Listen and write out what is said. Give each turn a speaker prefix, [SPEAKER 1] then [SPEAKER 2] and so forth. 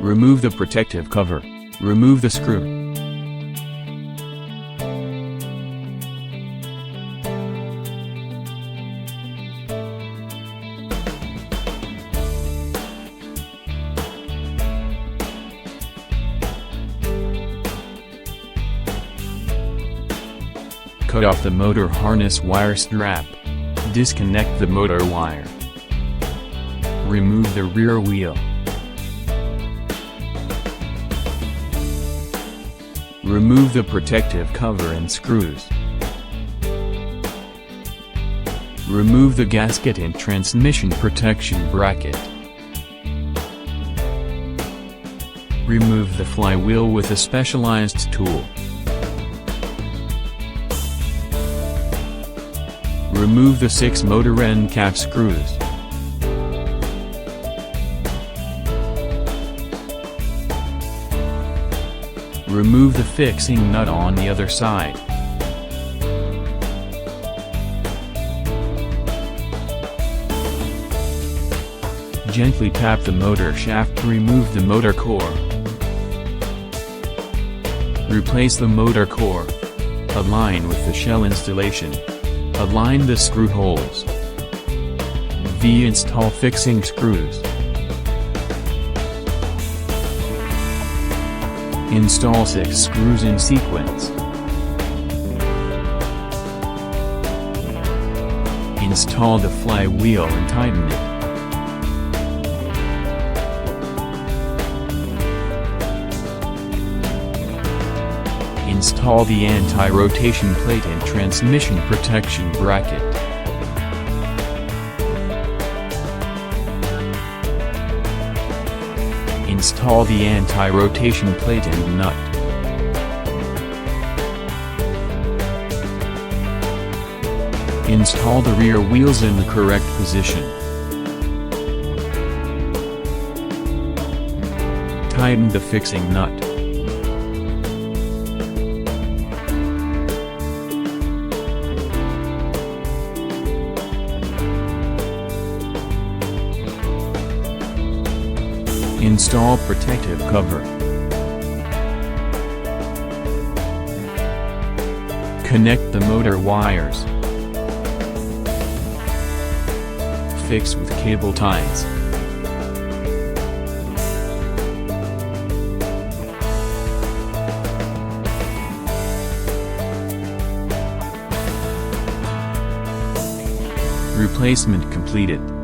[SPEAKER 1] Remove the protective cover. Remove the screw. Cut off the motor harness wire strap. Disconnect the motor wire. Remove the rear wheel. Remove the protective cover and screws. Remove the gasket and transmission protection bracket. Remove the flywheel with a specialized tool. Remove the 6 motor end cap screws. Remove the fixing nut on the other side. Gently tap the motor shaft to remove the motor core. Replace the motor core. Align with the shell installation. Align the screw holes. Install fixing screws. Install 6 screws in sequence. Install the flywheel and tighten it. Install the anti-rotation plate and transmission protection bracket. Install the anti-rotation plate and nut. Install the rear wheels in the correct position. Tighten the fixing nut. Install protective cover. Connect the motor wires. Fix with cable ties. Replacement completed.